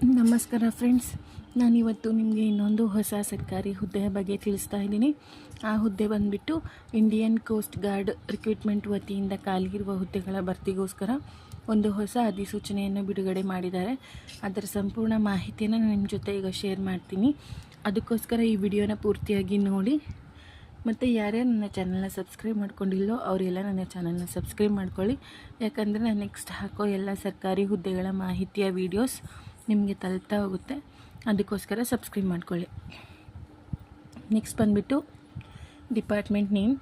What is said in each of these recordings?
ನಮಸ್ಕಾರ ಫ್ರೆಂಡ್ಸ್, ನಾನಿವತ್ತು ನಿಮಗೆ ಇನ್ನೊಂದು ಹೊಸ ಸರ್ಕಾರಿ ಹುದ್ದೆಯ ಬಗ್ಗೆ ತಿಳಿಸ್ತಾ ಇದ್ದೀನಿ. ಆ ಹುದ್ದೆ ಬಂದುಬಿಟ್ಟು ಇಂಡಿಯನ್ ಕೋಸ್ಟ್ ಗಾರ್ಡ್ ರಿಕ್ರೂಟ್ಮೆಂಟ್ ವತಿಯಿಂದ ಖಾಲಿ ಇರುವ ಹುದ್ದೆಗಳ ಭರ್ತಿಗೋಸ್ಕರ ಒಂದು ಹೊಸ ಅಧಿಸೂಚನೆಯನ್ನು ಬಿಡುಗಡೆ ಮಾಡಿದ್ದಾರೆ. ಅದರ ಸಂಪೂರ್ಣ ಮಾಹಿತಿಯನ್ನು ನಾನು ನಿಮ್ಮ ಜೊತೆ ಈಗ ಶೇರ್ ಮಾಡ್ತೀನಿ. ಅದಕ್ಕೋಸ್ಕರ ಈ ವಿಡಿಯೋನ ಪೂರ್ತಿಯಾಗಿ ನೋಡಿ. ಮತ್ತು ಯಾರ್ಯಾರು ನನ್ನ ಚಾನಲ್ನ ಸಬ್ಸ್ಕ್ರೈಬ್ ಮಾಡ್ಕೊಂಡಿಲ್ಲೋ ಅವರೆಲ್ಲ ನನ್ನ ಚಾನಲ್ನ ಸಬ್ಸ್ಕ್ರೈಬ್ ಮಾಡ್ಕೊಳ್ಳಿ. ಯಾಕಂದರೆ ನಾನು ನೆಕ್ಸ್ಟ್ ಹಾಕೋ ಎಲ್ಲ ಸರ್ಕಾರಿ ಹುದ್ದೆಗಳ ಮಾಹಿತಿಯ ವೀಡಿಯೋಸ್ ನಿಮಗೆ ತಲುಪ್ತಾ ಹೋಗುತ್ತೆ. ಅದಕ್ಕೋಸ್ಕರ ಸಬ್ಸ್ಕ್ರೈಬ್ ಮಾಡ್ಕೊಳ್ಳಿ. ನೆಕ್ಸ್ಟ್ ಬಂದುಬಿಟ್ಟು department name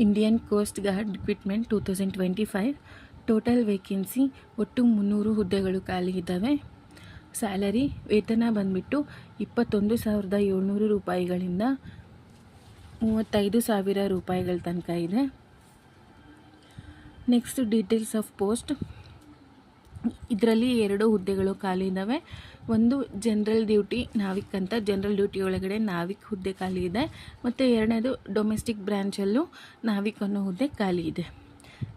Indian coast guard recruitment 2025. Total vacancy ಒಟ್ಟು 300 ಹುದ್ದೆಗಳು ಖಾಲಿ ಇದ್ದಾವೆ. ಸ್ಯಾಲರಿ ವೇತನ ಬಂದುಬಿಟ್ಟು 21,700 ರೂಪಾಯಿಗಳಿಂದ 35,000 ರೂಪಾಯಿಗಳ ತನಕ ಇದೆ. Next details of post. ಇದರಲ್ಲಿ 2 ಹುದ್ದೆಗಳು ಖಾಲಿ ಇದ್ದಾವೆ. ಒಂದು ಜನರಲ್ ಡ್ಯೂಟಿ ನಾವಿಕ್ ಅಂತ, ಜನರಲ್ ಡ್ಯೂಟಿ ಒಳಗಡೆ ನಾವಿಕ್ ಹುದ್ದೆ ಖಾಲಿ ಇದೆ. ಮತ್ತು ಎರಡನೇದು ಡೊಮೆಸ್ಟಿಕ್ ಬ್ರ್ಯಾಂಚಲ್ಲೂ ನಾವಿಕ್ ಅನ್ನೋ ಹುದ್ದೆ ಖಾಲಿ ಇದೆ.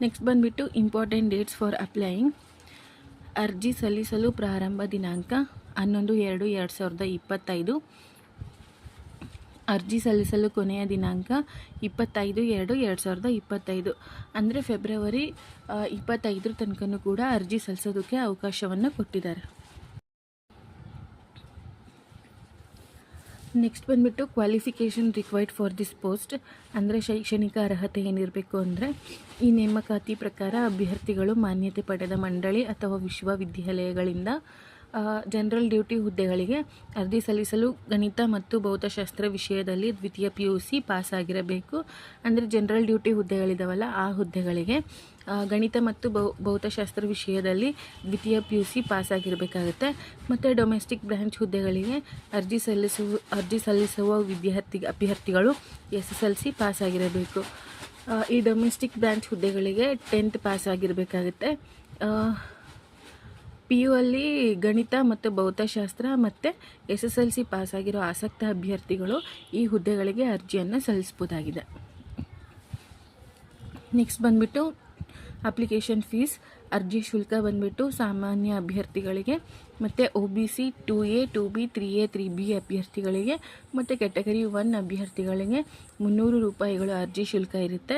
ನೆಕ್ಸ್ಟ್ ಬಂದುಬಿಟ್ಟು ಇಂಪಾರ್ಟೆಂಟ್ ಡೇಟ್ಸ್ ಫಾರ್ ಅಪ್ಲೈಯಿಂಗ್. ಅರ್ಜಿ ಸಲ್ಲಿಸಲು ಪ್ರಾರಂಭ ದಿನಾಂಕ 11/2/2025. ಅರ್ಜಿ ಸಲ್ಲಿಸಲು ಕೊನೆಯ ದಿನಾಂಕ 25/2/2025. ಅಂದರೆ ಫೆಬ್ರವರಿ 25 ತನಕನೂ ಕೂಡ ಅರ್ಜಿ ಸಲ್ಲಿಸೋದಕ್ಕೆ ಅವಕಾಶವನ್ನು ಕೊಟ್ಟಿದ್ದಾರೆ. ನೆಕ್ಸ್ಟ್ ಬಂದುಬಿಟ್ಟು qualification required for this post. ಅಂದರೆ ಶೈಕ್ಷಣಿಕ ಅರ್ಹತೆ ಏನಿರಬೇಕು ಅಂದರೆ, ಈ ನೇಮಕಾತಿ ಪ್ರಕಾರ ಅಭ್ಯರ್ಥಿಗಳು ಮಾನ್ಯತೆ ಪಡೆದ ಮಂಡಳಿ ಅಥವಾ ವಿಶ್ವವಿದ್ಯಾಲಯಗಳಿಂದ ಜನರಲ್ ಡ್ಯೂಟಿ ಹುದ್ದೆಗಳಿಗೆ ಅರ್ಜಿ ಸಲ್ಲಿಸಲು ಗಣಿತ ಮತ್ತು ಭೌತಶಾಸ್ತ್ರ ವಿಷಯದಲ್ಲಿ ದ್ವಿತೀಯ PUC ಪಾಸ್ ಆಗಿರಬೇಕು. ಅಂದರೆ ಜನರಲ್ ಡ್ಯೂಟಿ ಹುದ್ದೆಗಳಿದಾವಲ್ಲ, ಆ ಹುದ್ದೆಗಳಿಗೆ ಗಣಿತ ಮತ್ತು ಭೌತಶಾಸ್ತ್ರ ವಿಷಯದಲ್ಲಿ ದ್ವಿತೀಯ PUC ಪಾಸ್ ಆಗಿರಬೇಕಾಗುತ್ತೆ. ಮತ್ತು ಡೊಮೆಸ್ಟಿಕ್ ಬ್ರಾಂಚ್ ಹುದ್ದೆಗಳಿಗೆ ಅರ್ಜಿ ಸಲ್ಲಿಸುವ ಅಭ್ಯರ್ಥಿಗಳು SSLC ಪಾಸ್ ಆಗಿರಬೇಕು. ಈ ಡೊಮೆಸ್ಟಿಕ್ ಬ್ರಾಂಚ್ ಹುದ್ದೆಗಳಿಗೆ 10th ಪಾಸ್ ಆಗಿರಬೇಕಾಗುತ್ತೆ. PU ಅಲ್ಲಿ ಗಣಿತ ಮತ್ತು ಭೌತಶಾಸ್ತ್ರ ಮತ್ತು SSLC ಪಾಸ್ ಆಗಿರೋ ಆಸಕ್ತ ಅಭ್ಯರ್ಥಿಗಳು ಈ ಹುದ್ದೆಗಳಿಗೆ ಅರ್ಜಿಯನ್ನು ಸಲ್ಲಿಸ್ಬೋದಾಗಿದೆ. ನೆಕ್ಸ್ಟ್ ಬಂದುಬಿಟ್ಟು ಅಪ್ಲಿಕೇಶನ್ ಫೀಸ್. ಅರ್ಜಿ ಶುಲ್ಕ ಬಂದುಬಿಟ್ಟು ಸಾಮಾನ್ಯ ಅಭ್ಯರ್ಥಿಗಳಿಗೆ ಮತ್ತು OBC 2A 2B 3A 3B ಅಭ್ಯರ್ಥಿಗಳಿಗೆ ಮತ್ತು ಕ್ಯಾಟಗರಿ 1 ಅಭ್ಯರ್ಥಿಗಳಿಗೆ 300 ರೂಪಾಯಿಗಳು ಅರ್ಜಿ ಶುಲ್ಕ ಇರುತ್ತೆ.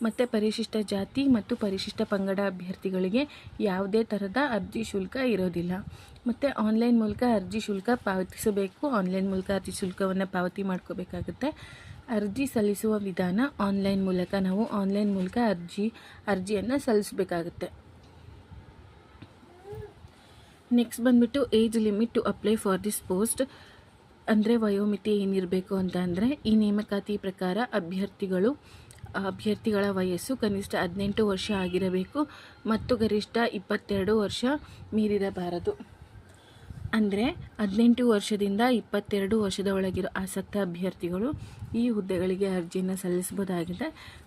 ಮತ್ತು ಪರಿಶಿಷ್ಟ ಜಾತಿ ಮತ್ತು ಪರಿಶಿಷ್ಟ ಪಂಗಡ ಅಭ್ಯರ್ಥಿಗಳಿಗೆ ಯಾವುದೇ ಥರದ ಅರ್ಜಿ ಶುಲ್ಕ ಇರೋದಿಲ್ಲ. ಮತ್ತು ಆನ್ಲೈನ್ ಮೂಲಕ ಅರ್ಜಿ ಶುಲ್ಕ ಪಾವತಿಸಬೇಕು. ಆನ್ಲೈನ್ ಮೂಲಕ ಅರ್ಜಿ ಶುಲ್ಕವನ್ನು ಪಾವತಿ ಮಾಡ್ಕೋಬೇಕಾಗುತ್ತೆ. ಅರ್ಜಿ ಸಲ್ಲಿಸುವ ವಿಧಾನ ಆನ್ಲೈನ್ ಮೂಲಕ. ನಾವು ಆನ್ಲೈನ್ ಮೂಲಕ ಅರ್ಜಿಯನ್ನು ಸಲ್ಲಿಸಬೇಕಾಗುತ್ತೆ. ನೆಕ್ಸ್ಟ್ ಬಂದುಬಿಟ್ಟು age limit to apply for this post. ಅಂದರೆ ವಯೋಮಿತಿ ಏನಿರಬೇಕು ಅಂತ ಅಂದರೆ, ಈ ನೇಮಕಾತಿ ಪ್ರಕಾರ ಅಭ್ಯರ್ಥಿಗಳ ವಯಸ್ಸು ಕನಿಷ್ಠ 18 ವರ್ಷ ಆಗಿರಬೇಕು ಮತ್ತು ಗರಿಷ್ಠ 22 ವರ್ಷ ಮೀರಿರಬಾರದು. ಅಂದರೆ 18 ವರ್ಷದಿಂದ 22 ವರ್ಷದ ಒಳಗಿರೋ ಆಸಕ್ತ ಅಭ್ಯರ್ಥಿಗಳು ಈ ಹುದ್ದೆಗಳಿಗೆ ಅರ್ಜಿಯನ್ನು ಸಲ್ಲಿಸಬಹುದಾಗಿದೆ.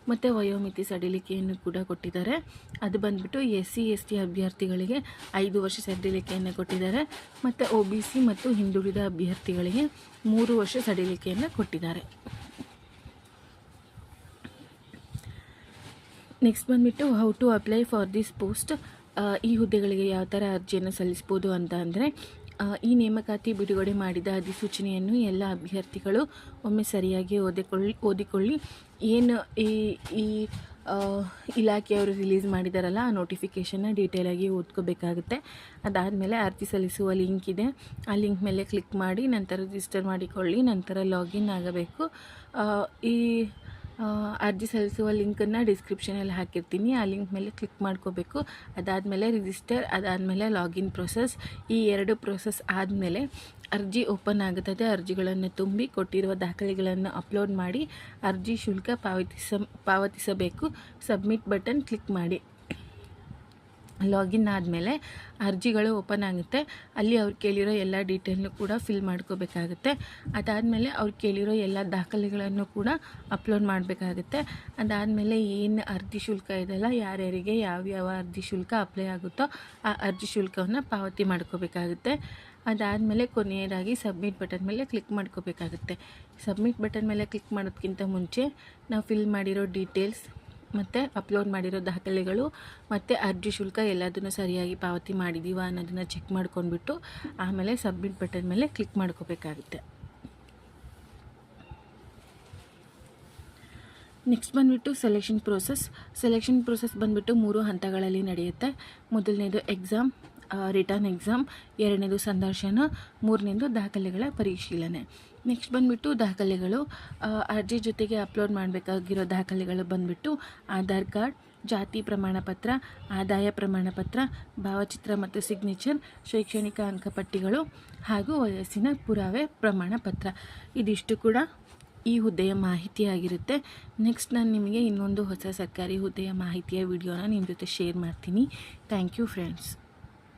ಮತ್ತು ವಯೋಮಿತಿ ಸಡಿಲಿಕೆಯನ್ನು ಕೂಡ ಕೊಟ್ಟಿದ್ದಾರೆ. ಅದು ಬಂದುಬಿಟ್ಟು SC ST ಅಭ್ಯರ್ಥಿಗಳಿಗೆ 5 ವರ್ಷ ಸಡಿಲಿಕೆಯನ್ನು ಕೊಟ್ಟಿದ್ದಾರೆ. ಮತ್ತು OBC ಮತ್ತು ಹಿಂದುಳಿದ ಅಭ್ಯರ್ಥಿಗಳಿಗೆ 3 ವರ್ಷ ಸಡಿಲಿಕೆಯನ್ನು ಕೊಟ್ಟಿದ್ದಾರೆ. ನೆಕ್ಸ್ಟ್ ಬಂದುಬಿಟ್ಟು how to apply for this post. ಈ ಹುದ್ದೆಗಳಿಗೆ ಯಾವ ಥರ ಅರ್ಜಿಯನ್ನು ಸಲ್ಲಿಸ್ಬೋದು ಅಂತ ಅಂದರೆ, ಈ ನೇಮಕಾತಿ ಬಿಡುಗಡೆ ಮಾಡಿದ ಅಧಿಸೂಚನೆಯನ್ನು ಎಲ್ಲ ಅಭ್ಯರ್ಥಿಗಳು ಒಮ್ಮೆ ಸರಿಯಾಗಿ ಓದಿಕೊಳ್ಳಿ. ಏನು ಈ ಇಲಾಖೆಯವರು ರಿಲೀಸ್ ಮಾಡಿದಾರಲ್ಲ, ಆ ನೋಟಿಫಿಕೇಷನ್ನ ಡೀಟೇಲಾಗಿ ಓದ್ಕೋಬೇಕಾಗುತ್ತೆ. ಅದಾದಮೇಲೆ ಅರ್ಜಿ ಸಲ್ಲಿಸುವ ಲಿಂಕ್ ಇದೆ, ಆ ಲಿಂಕ್ ಮೇಲೆ ಕ್ಲಿಕ್ ಮಾಡಿ ನಂತರ ರಿಜಿಸ್ಟರ್ ಮಾಡಿಕೊಳ್ಳಿ. ನಂತರ ಲಾಗಿನ್ ಆಗಬೇಕು. ಈ ಅರ್ಜಿ ಸಲ್ಲಿಸುವ ಲಿಂಕನ್ನು ಡಿಸ್ಕ್ರಿಪ್ಷನಲ್ಲಿ ಹಾಕಿರ್ತೀನಿ. ಆ ಲಿಂಕ್ ಮೇಲೆ ಕ್ಲಿಕ್ ಮಾಡ್ಕೋಬೇಕು. ಅದಾದಮೇಲೆ ರಿಜಿಸ್ಟರ್, ಅದಾದಮೇಲೆ ಲಾಗಿನ್ ಪ್ರೊಸೆಸ್. ಈ 2 ಪ್ರೊಸೆಸ್ ಆದಮೇಲೆ ಅರ್ಜಿ ಓಪನ್ ಆಗುತ್ತದೆ. ಅರ್ಜಿಗಳನ್ನು ತುಂಬಿ ಕೊಟ್ಟಿರುವ ದಾಖಲೆಗಳನ್ನು ಅಪ್ಲೋಡ್ ಮಾಡಿ ಅರ್ಜಿ ಶುಲ್ಕ ಪಾವತಿಸಬೇಕು. ಸಬ್ಮಿಟ್ ಬಟನ್ ಕ್ಲಿಕ್ ಮಾಡಿ. ಲಾಗಿನ್ ಆದಮೇಲೆ ಅರ್ಜಿಗಳು ಓಪನ್ ಆಗುತ್ತೆ. ಅಲ್ಲಿ ಅವ್ರು ಕೇಳಿರೋ ಎಲ್ಲ ಡೀಟೇಲ್ನು ಕೂಡ ಫಿಲ್ ಮಾಡ್ಕೋಬೇಕಾಗುತ್ತೆ. ಅದಾದಮೇಲೆ ಅವ್ರು ಕೇಳಿರೋ ಎಲ್ಲ ದಾಖಲೆಗಳನ್ನು ಕೂಡ ಅಪ್ಲೋಡ್ ಮಾಡಬೇಕಾಗುತ್ತೆ. ಅದಾದಮೇಲೆ ಏನು ಅರ್ಜಿ ಶುಲ್ಕ ಇದೆಲ್ಲ, ಯಾರ್ಯಾರಿಗೆ ಯಾವ್ಯಾವ ಅರ್ಜಿ ಶುಲ್ಕ ಅಪ್ಲೈ ಆಗುತ್ತೋ ಆ ಅರ್ಜಿ ಶುಲ್ಕವನ್ನು ಪಾವತಿ ಮಾಡ್ಕೋಬೇಕಾಗುತ್ತೆ. ಅದಾದಮೇಲೆ ಕೊನೆಯದಾಗಿ ಸಬ್ಮಿಟ್ ಬಟನ್ ಮೇಲೆ ಕ್ಲಿಕ್ ಮಾಡ್ಕೋಬೇಕಾಗುತ್ತೆ. ಸಬ್ಮಿಟ್ ಬಟನ್ ಮೇಲೆ ಕ್ಲಿಕ್ ಮಾಡೋದಕ್ಕಿಂತ ಮುಂಚೆ ನಾವು ಫಿಲ್ ಮಾಡಿರೋ ಡೀಟೇಲ್ಸ್ ಮತ್ತು ಅಪ್ಲೋಡ್ ಮಾಡಿರೋ ದಾಖಲೆಗಳು ಮತ್ತು ಅರ್ಜಿ ಶುಲ್ಕ ಎಲ್ಲದನ್ನು ಸರಿಯಾಗಿ ಪಾವತಿ ಮಾಡಿದ್ದೀವಾ ಅನ್ನೋದನ್ನು ಚೆಕ್ ಮಾಡ್ಕೊಂಡ್ಬಿಟ್ಟು ಆಮೇಲೆ ಸಬ್ಮಿಟ್ ಬಟನ್ ಮೇಲೆ ಕ್ಲಿಕ್ ಮಾಡ್ಕೋಬೇಕಾಗುತ್ತೆ. ನೆಕ್ಸ್ಟ್ ಬಂದುಬಿಟ್ಟು ಸೆಲೆಕ್ಷನ್ ಪ್ರೋಸೆಸ್ ಬಂದುಬಿಟ್ಟು 3 ಹಂತಗಳಲ್ಲಿ ನಡೆಯುತ್ತೆ. ಮೊದಲನೇದು ಎಕ್ಸಾಮ್, ರಿಟರ್ನ್ ಎಕ್ಸಾಮ್, ಎರಡನೇದು ಸಂದರ್ಶನ, ಮೂರನೇದು ದಾಖಲೆಗಳ ಪರಿಶೀಲನೆ. ನೆಕ್ಸ್ಟ್ ಬಂದುಬಿಟ್ಟು ದಾಖಲೆಗಳು. ಅರ್ಜಿ ಜೊತೆಗೆ ಅಪ್ಲೋಡ್ ಮಾಡಬೇಕಾಗಿರೋ ದಾಖಲೆಗಳು ಬಂದುಬಿಟ್ಟು ಆಧಾರ್ ಕಾರ್ಡ್, ಜಾತಿ ಪ್ರಮಾಣಪತ್ರ, ಆದಾಯ ಪ್ರಮಾಣಪತ್ರ, ಭಾವಚಿತ್ರ ಮತ್ತು ಸಿಗ್ನೇಚರ್, ಶೈಕ್ಷಣಿಕ ಅಂಕಪಟ್ಟಿಗಳು ಹಾಗೂ ವಯಸ್ಸಿನ ಪುರಾವೆ ಪ್ರಮಾಣಪತ್ರ. ಇದಿಷ್ಟು ಕೂಡ ಈ ಹುದ್ದೆಯ ಮಾಹಿತಿಯಾಗಿರುತ್ತೆ. ನೆಕ್ಸ್ಟ್ ನಾನು ನಿಮಗೆ ಇನ್ನೊಂದು ಹೊಸ ಸರ್ಕಾರಿ ಹುದ್ದೆಯ ಮಾಹಿತಿಯ ವಿಡಿಯೋನ ನಿಮ್ಮ ಜೊತೆ ಶೇರ್ ಮಾಡ್ತೀನಿ. Thank you friends.